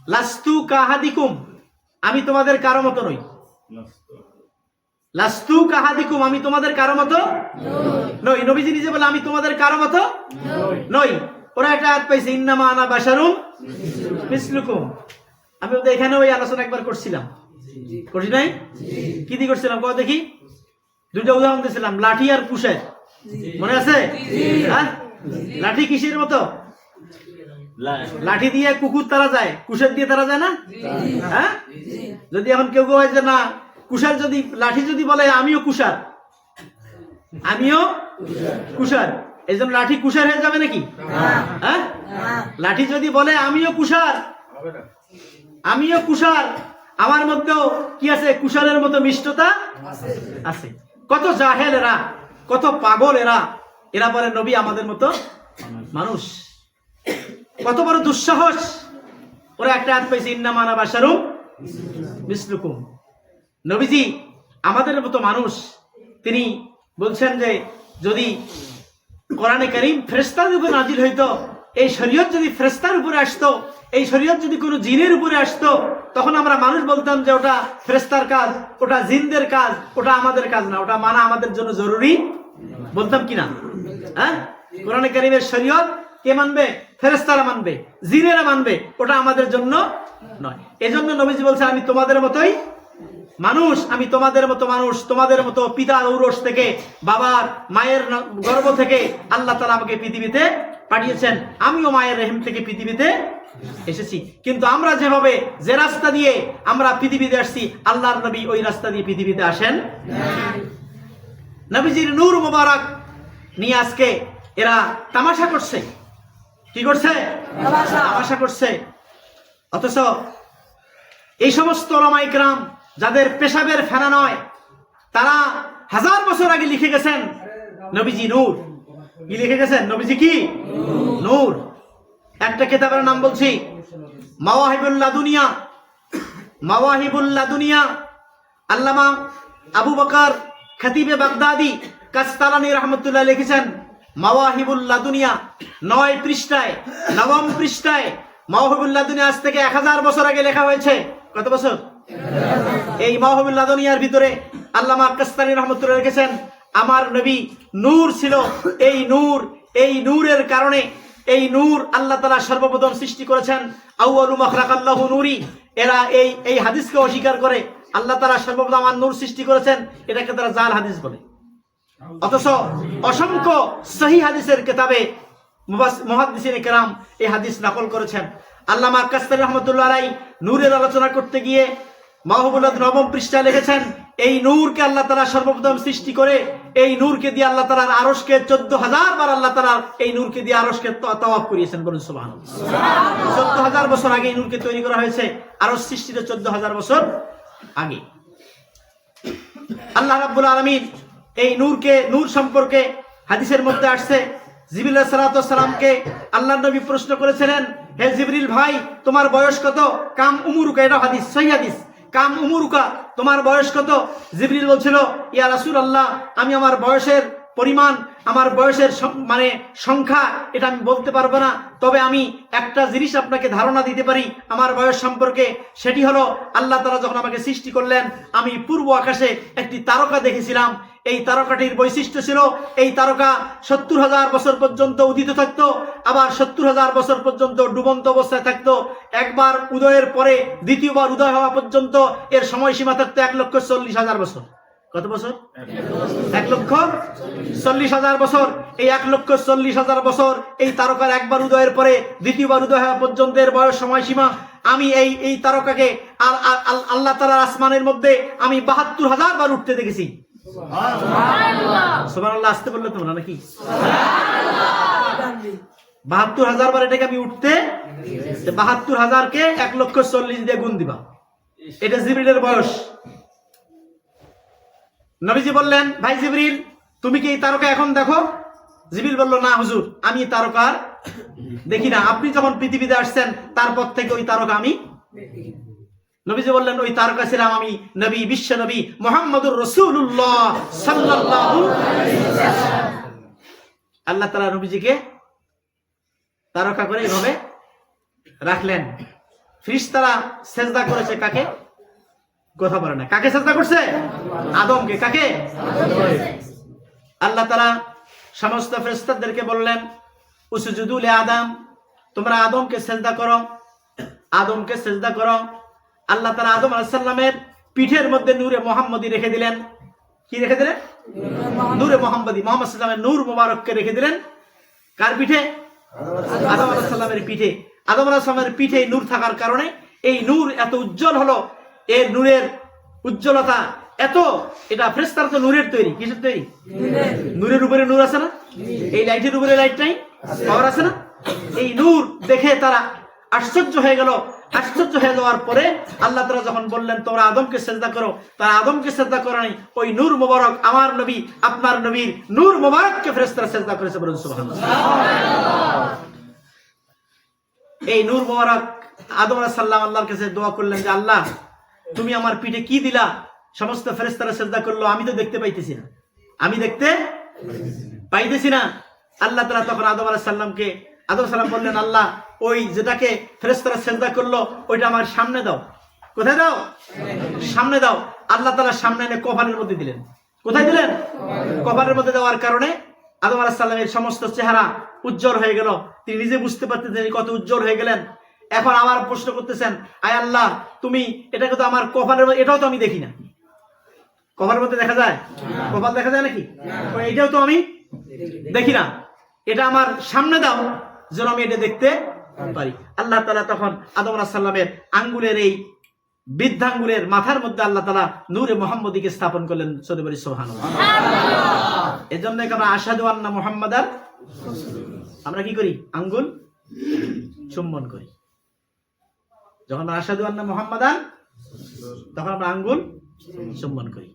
লাস্তু কাহাদিকুম, আমি তোমাদের কারো মতো নই। লাস্তু কাহাদিকুম, আমি তোমাদের কারো মতো নই। নবীজি নিজে বলে আমি তোমাদের কারো মতো নই। ওরা একটা আয়াত পাইছে, ইন্নামা আনা বাশারুম মিসলুকুম। আমি ওদের এখানে ওই আলোচনা একবার করছিলাম, করছি নাই? কি দিয়ে করছিলাম কও দেখি? দুইটা উদাহরণ দিয়েছিলাম, লাঠি আর কুশের, মনে আছে? হ্যাঁ, লাঠি কিসের মতো? লাঠি দিয়ে কুকুর তারা যায়, কুশের দিয়ে তারা যায় না? হ্যাঁ, যদি এখন কেউ কেউ হয় যে না কুষার, যদি লাঠি যদি বলে আমিও কুষার, আমিও কুষার, এই জন্য লাঠি কুষার হয়ে যাবে নাকি? হ্যাঁ, লাঠি যদি বলে আমিও কুষার, আমিও কুষার, আমার মধ্যেও কি আছে? কুষারের মতো মিষ্টতা আছে। কত জাহেল এরা, কত পাগল এরা, এরা বলে নবী আমাদের মতো মানুষ। কত বড় দুঃসাহস! ওরা একটা আয়াত পাইছে, ইন্নামা আনা বাশারুম মিসলুকুম। নবীজি আমাদের মতো মানুষ। তিনি বলছেন যে যদি কোরআনে কারীম ফেরেশতার উপর নাজিল হইতো, এই শরীয়ত যদি ফেরেশতার উপরে আসতো, এই শরীয়ত যদি কোনো জিনের উপরে আসতো, তখন আমরা মানুষ বলতাম যে ওটা ফেরেশতার কাজ, ওটা জিনদের কাজ, ওটা আমাদের কাজ না, ওটা মানা আমাদের জন্য জরুরি বলতাম কিনা? হ্যাঁ, কোরআনে কারীমের শরীয়ত কে মানবে? ফেরেশতারা মানবে, জিনেরা মানবে, ওটা আমাদের জন্য নয়। এজন্য নবীজি বলছে আমি তোমাদের মতোই মানুষ, আমি তোমাদের মতো মানুষ, তোমাদের মতো পিতার ঔরস থেকে, বাবার মায়ের গর্ভ থেকে আল্লাহ তাআলা আমাকে পৃথিবীতে পাঠিয়েছেন, আমিও মায়ের রেহেম থেকে পৃথিবীতে এসেছি। কিন্তু আমরা যেভাবে যে রাস্তা দিয়ে আমরা পৃথিবীতে আসছি, আল্লাহর নবী ওই রাস্তা দিয়ে পৃথিবীতে আসেন নবীজির নূর মুবারক নিয়ে আজকে এরা তামাশা করছে। কি করছে? তামাশা করছে। অথচ এই সমস্ত উলামায়ে কেরাম যাদের পেশাবের ফেনা নয়, তারা 1000 বছর আগে লিখে গেছেন নবীজি নূর। কি লিখে গেছেন? নবীজি কি নূর। একটা কিতাবের নাম বলছি, মাওয়াহিবুল লাদুনিয়া। মাওয়াহিবুল লাদুনিয়া আল্লামা আবু বকর খতিবে বাগদাদি কাস্তালানী রাহমাতুল্লাহ লিখেছেন মাওয়াহিবুল লাদুনিয়া 9 পৃষ্ঠায়, 9ম পৃষ্ঠায়। মাওয়াহিবুল লাদুনিয়া আজ থেকে 1000 বছর আগে লেখা হয়েছে। কত বছর? এই মাওয়াহিবুল লাদুনিয়ার ভিতরে আল্লামা কাস্তালানী রাহমাতুল্লাহ লিখেছেন আমার নবী নূর ছিল। এই নূরের কারণে, এই নূর আল্লাহ তাআলা সর্বপ্রথম সৃষ্টি করেছেন। আউয়ালু মা খালাকাল্লাহু নূরি। এরা এই হাদিসকে অস্বীকার করে, আল্লাহ তাআলা সর্বপ্রথম আমার নূর সৃষ্টি করেছেন, এটাকে তারা জাল হাদিস বলে। অথচ অসংখ্য সহিহ হাদিসের কিতাবে মুহাদ্দিসিনে কেরাম এই হাদিস নকল করেছেন। আল্লামা কাস্তালানী রাহমাতুল্লাহ আলাইহি নূরের আলোচনা করতে গিয়ে মাওয়াহিবুল 9ম পৃষ্ঠায় লিখেছেন এই নূরকে আল্লাহ তাআলা সর্বপ্রথম সৃষ্টি করে, এই নূরকে দিয়ে আল্লাহ তাআলার আরশকে 14000 বার আল্লাহ তাআলা এই নূরকে দিয়ে আরশকে তাওয়াফ করিয়েছেন। বলুন সুবহানাল্লাহ। 14000 বছর আগে এই নূরকে তৈরি করা হয়েছে, আরশ সৃষ্টিতে 14000 বছর আগে। আল্লাহ রাব্বুল আলামিন এই নূর সম্পর্কে হাদিসের মধ্যে আসছে, জিবরিল আলাইহিস সালাতু ওয়াস সালামকে আল্লাহর নবী প্রশ্ন করেছিলেন, হে জিবরিল ভাই তোমার বয়স কত? কাম উমরুকা, এটা হাদিস, সহিহ হাদিস। কাম উমরুকা, তোমার বয়স কত? জিবরিল বলছিল ইয়া রাসূলুল্লাহ, আমি আমার বয়সের পরিমাণ, আমার বয়সের মানে সংখ্যা এটা আমি বলতে পারবো না, তবে আমি একটা জিনিস আপনাকে ধারণা দিতে পারি আমার বয়স সম্পর্কে। সেটি হলো আল্লাহ তাআলা যখন আমাকে সৃষ্টি করলেন, আমি পূর্ব আকাশে একটি তারকা দেখেছিলাম। এই তারকাটির বৈশিষ্ট্য ছিল এই তারকা 70000 বছর পর্যন্ত উদিত থাকতো, আবার 70000 বছর পর্যন্ত ডুবন্ত অবস্থায় থাকতো। একবার উদয়ের পরে দ্বিতীয়বার উদয় হওয়া পর্যন্ত এর সময়সীমা থাকতো 1,40,000 বছর। কত বছর? 1,40,000 বছর। এই 1,40,000 বছর এই তারকার একবার উদয়ের পরে দ্বিতীয়বার উদয় হওয়া পর্যন্ত এর বয়স সময়সীমা। আমি এই তারকাকে আল্লাহ তাআলার আসমানের মধ্যে আমি 72,000 বার উঠতে দেখেছি। সুবহানাল্লাহ। আসতে বললে তোমরা নাকি? 72,000 বার এটাকে আমি উঠতে, 72,000 কে 1,40,000 দিয়ে গুণ দিবা, এটা জিবরিলের বয়স। নবীজি বললেন ভাই জিবরিল তুমি কি এই তারকা এখন দেখো? জিবরিল বলল না হুজুর, আমি তারকা দেখি না, আপনি যখন পৃথিবীতে আসছেন তারপর থেকে ওই তারকা আমি। নবীজি বললেন ওই তারকা ছিলাম আমি, নবী, বিশ্ব নবী মুহাম্মদুর রাসূলুল্লাহ সাল্লাল্লাহু আলাইহি ওয়াসাল্লাম। আল্লাহ তাআলা নবীজিকে তারকা করে এভাবে রাখলেন। ফেরেশতারা সেজদা করেছে কাকে? কথা বলে না, কাকে সেজদা করছে? আদমকে। কাকে? আল্লাহ তাআলা সমস্ত ফেরেশতাদেরকে বললেন উসজুদু লি আদম, তোমরা আদমকে সেজদা করো, আদমকে সেজদা করো। আল্লাহ তাআলা আদম আলাইহিস সালামের পিঠের মধ্যে নূরে মুহাম্মদী রেখে দিলেন। কি রেখে দিলেন? নূরে মুহাম্মদী, মুহাম্মদ সাল্লাল্লাহু আলাইহি ওয়াসাল্লামের নূর মুবারককে রেখে দিলেন কার পিঠে? আদম আলাইহিস সালামের পিঠে। আদম আলাইহিস সালামের পিঠে নূর থাকার কারণে এই নূর এত উজ্জ্বল হলো। এর নূরের উজ্জ্বলতা এত, এটা ফেরেশতারা তো নূরের তৈরি। কিসের তৈরি? নূরের উপরে নূর আছে না? এই লাইটের উপরে লাইট নাই, পাওয়ার আছে না? এই নূর দেখে তারা আশ্চর্য হয়ে গেল। আশ্চর্য হয়ে যাওয়ার পরে আল্লাহ তাআলা যখন বললেন তোমরা আদমকে সিজদা করো, তারা আদমকে সিজদা করে নাই, ওই নূর মুবারক আমার নবী আপনার নবীর নূর মুবারককে ফেরেশতারা সিজদা করেছে। বলুন সুবহানাল্লাহ। এই নূর মুবারক আদম আলাইহিস সালাম আল্লাহর কাছে দোয়া করলেন যে আল্লাহ তুমি আমার পিঠে কি দিলা? সমস্ত ফেরেশতারা সিজদা করলো, আমি তো দেখতে পাইতেছি না, আমি দেখতে পাইতেছি না। আল্লাহ তাআলা তখন আদম আলাইহিস সালামকে, আদম সালাম বললেন আল্লাহ ওই যেটাকে ফেরেশতারা সিজদা করলো ওইটা আমার সামনে দাও। কোথায় দাও? সামনে দাও। আল্লাহ তাআলা সামনে এনে কপালের মধ্যে দিলেন। কোথায় দিলেন? কপালের মধ্যে দেওয়ার কারণে আদম আলাইহিস সালামের সমস্ত চেহারা উজ্জ্বল হয়ে গেল। তিনি নিজে বুঝতে পারতেছেন কত উজ্জ্বল হয়ে গেলেন। এখন আবার প্রশ্ন করতেছেন আয় আল্লাহ তুমি এটাকে তো আমার কপালের, এটাও তো আমি দেখি না। কপালের মধ্যে দেখা যায়? কপাল দেখা যায় নাকি? এটাও তো আমি দেখি না, এটা আমার সামনে দাও যেন আমি এটা দেখতে পারি। আল্লাহ তাআলা তখন আদম আলাইহিস সালামের আঙ্গুলের এই বৃদ্ধাঙ্গুলের মাথার মধ্যে আল্লাহ তাআলা নূরে মুহাম্মদীকে স্থাপন করলেন। সদবরি সুবহানাল্লাহ। এজন্য আমরা আশহাদু আন্না মুহাম্মাদান, আমরা কি করি? আঙ্গুল চুম্বন করি। যখন আমরা আশহাদু আন্না মুহাম্মাদান তখন আমরা আঙ্গুল চুম্বন করি।